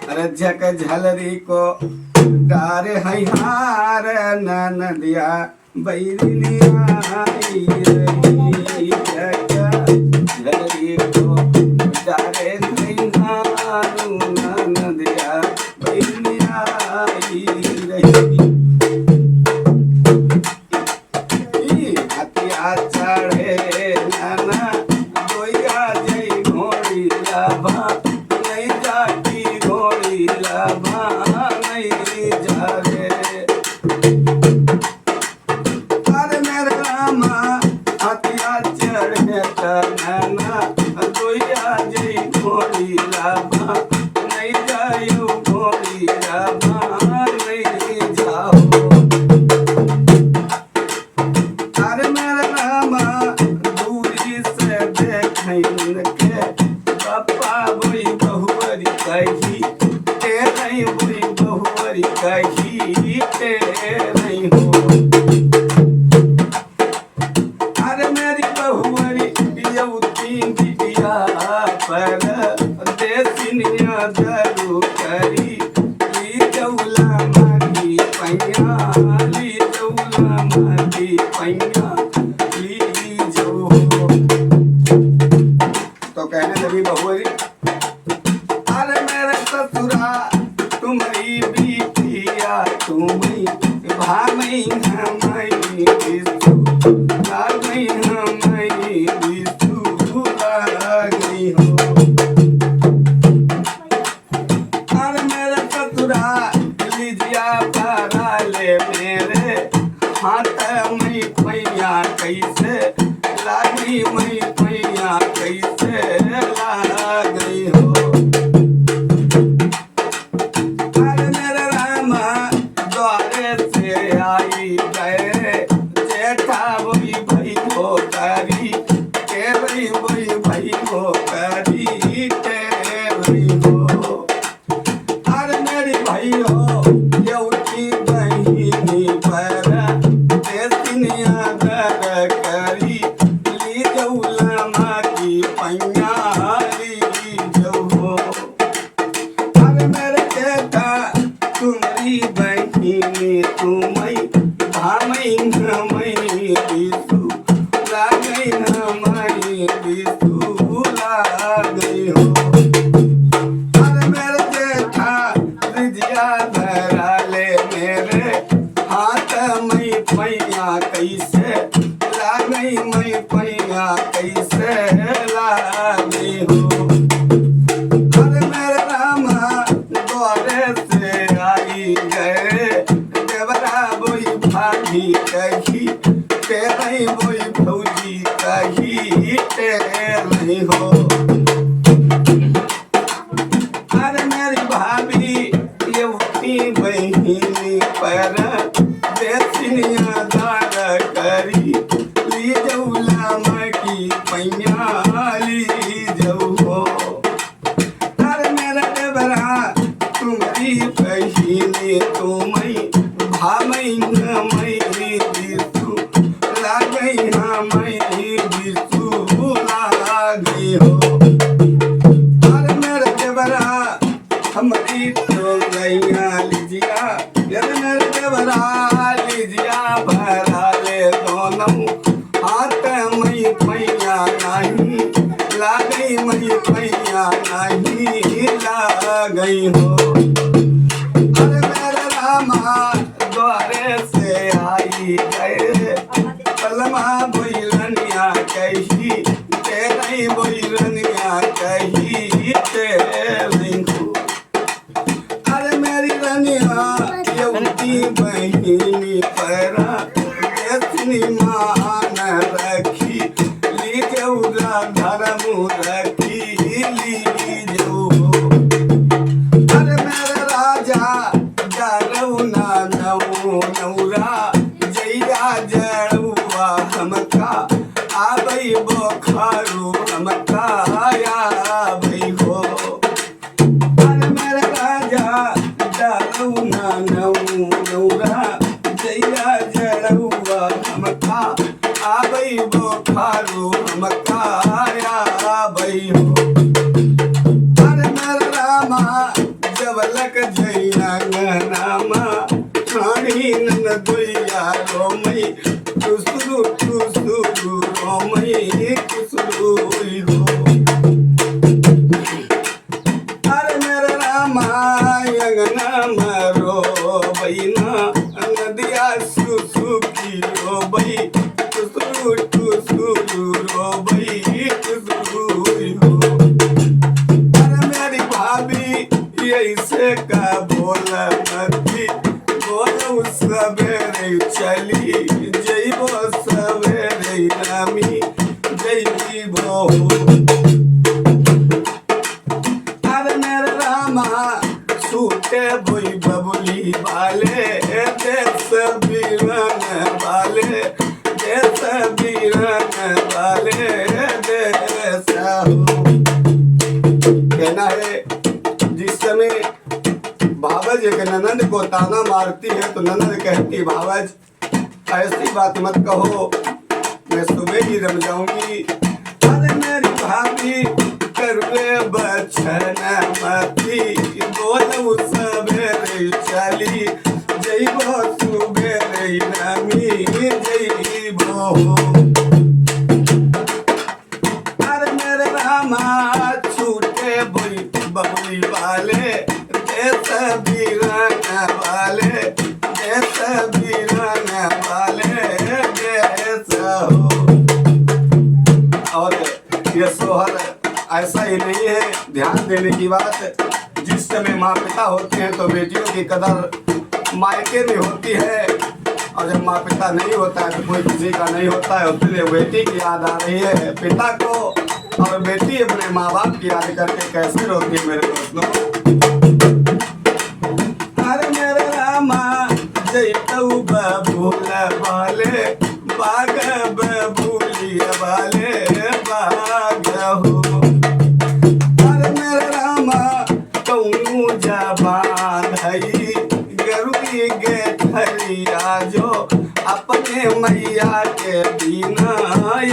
रजक झलरी को डारे हार नदिया बैरिया रही झलरी को डारे हारू नदिया बैरिया रही हथिया चढ़े नाना दोया जय घोड़ी लाभा नहीं जाती घोड़ी लाभा नहीं जागे अरे मेरे रामा हथिया चढ़े नाना दोया जय घोड़ी लाभा नहीं जायो घोड़ी लाभा नहीं जाओ अरे मेरे रामा दूरी से देखने के पापा बोई बहुवरी कही के नहीं बोई बहुवरी कही के नहीं हो अरे मेरी बहुवरी यौती बिटिया पर देसिनिया दरू करी ली जौला मारी पैया ली जौला मारी पैया ली जो तो कहने लगी बहुवरी अरे मेरे ससुरा तुम्हारी बिटिया तुम्हें भाई हमारी बिसु भाई हमारी बिसु गई हो अरे मेरे ससुरा लीजिया पारा ले मेरे हाथ में पैया कैसे लागी मैं पैया कैसे गई हो अरे मेरे रामा द्वारे से आई गए जेठा वही भाई हो करी के भाई वही भाई हो करी के भाई हो अरे मेरी भाई हो यौती बहिनी पर देसिनिया दर करी ली जौला मागी पैया ली जो हो अरे मेरे बेटा तुम्हारी बहिनी तुम्हें भाई हमारी बिसु लागई हमारी बिसु लागई हो अरे मेरे बेटा रिजिया धरा ले मेरे हाथ में पैया कैसे लागई मैं पैया कैसे लागई हो अरे मेरे रामा द्वारे से आई गए देवरा बोई भागी कही ते नहीं बोई भौजी कही ते नहीं हो अरे मेरी भाभी यौती बहिनी पर देसिनिया दार करी ली जौला मकी पैया ली जो हो अरे मेरा देवरा तुम्हारी बहिनी तुम्हें भाई हमारी बिसु लागई हमारी बिसु लागई हो अरे मेरा देवरा हमारी तो गैया लीजिया यदि मेरे देवरा लीजिया भरा ले दोनों हाथ में पैया नहीं लागई मैं पैया नहीं लागई हो अरे मेरे रामा द्वारे से आई गए पलमा बोलनिया कही ते नहीं बोलनिया कही ते नहीं हो अरे मेरी रनिया यौती बहिनी पर देसिनी मान रखी ली जौला धर्म रखी ली जो अरे मेरे राजा जरौना नौरा जैया जड़ुआ हमका आबई बोखारू हमका आबई हो अरे मेरे राजा जरौना नौरा गवलक जैया गनामा खानी नन दुइया रोमई टुसुरु टुसुरु रोमई टुसुरु दो अरे मेरे रामा अंगना मरो बैना नदिया सुसुकी रो बई टुसुरु टुसुरु रो बई टुसुरु दो अरे मेरी भाभी ऐसे का बोल मती बोल सवेरे चली जइबो सवेरे नामी जइबो अरे मेरे रामा छूटे बोई बबुली वाले देश बीरन वाले देश बीरन वाले देश हो कहना है जिस समय भावज एक ननद को ताना मारती है तो ननद कहती भावज ऐसी बात मत कहो मैं सुबह ही रम जाऊंगी अरे मेरी भाभी करवे बचन मती बोलू सवेरे चली जइबो सुबेरे नामी जइबो अरे मेरे रामा छूटे बोई बबुली वाले देश बीरन वाले देश बीरन वाले देश हो और ये सोहर ऐसा ही नहीं है ध्यान देने की बात जिस समय माँ पिता होते हैं तो बेटियों की कदर मायके में होती है और जब माँ पिता नहीं होता है तो कोई किसी का नहीं होता है उसके लिए बेटी की याद आ रही है पिता को और बेटी अपने माँ बाप की याद करके कैसे रोती है मेरे दोस्तों अरे मेरे रामा जैतऊ बबूल वाले बाग बबूली वाले बाग हो अरे मेरे रामा कौनू जबान धई गरुड़ी गे थलिया जो अपने मैया के बिना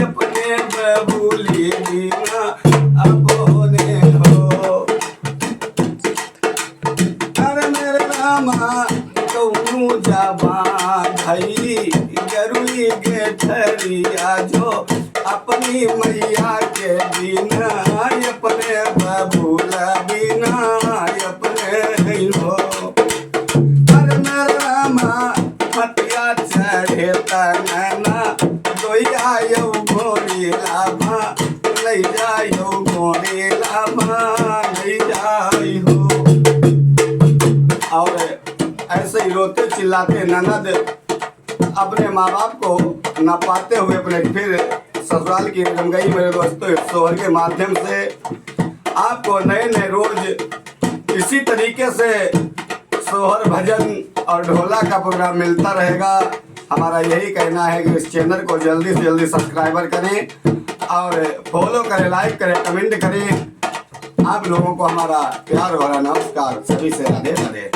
अपने बबूली बिना अपने हो अरे मेरे रामा कौनू जबान धई गरुड़ी गे थलिया जो अपनी मैया के बिना अपने बबूला बिना अपने हो अरे मेरे रामा मतिया चढ़े तना दोया यौ गोरी लाभा ले जायो गोरी लाभा ले जायो और ऐसे ही रोते चिल्लाते ननद अपने माँ बाप को न पाते हुए अपने फिर ससुराल की रम गई मेरे दोस्तों इस सोहर के माध्यम से आपको नए नए रोज इसी तरीके से सोहर भजन और ढोला का प्रोग्राम मिलता रहेगा हमारा यही कहना है कि इस चैनल को जल्दी से जल्दी सब्सक्राइबर करें और फॉलो करें लाइक करें कमेंट करें आप लोगों को हमारा प्यार भरा नमस्कार सभी से राधे राधे।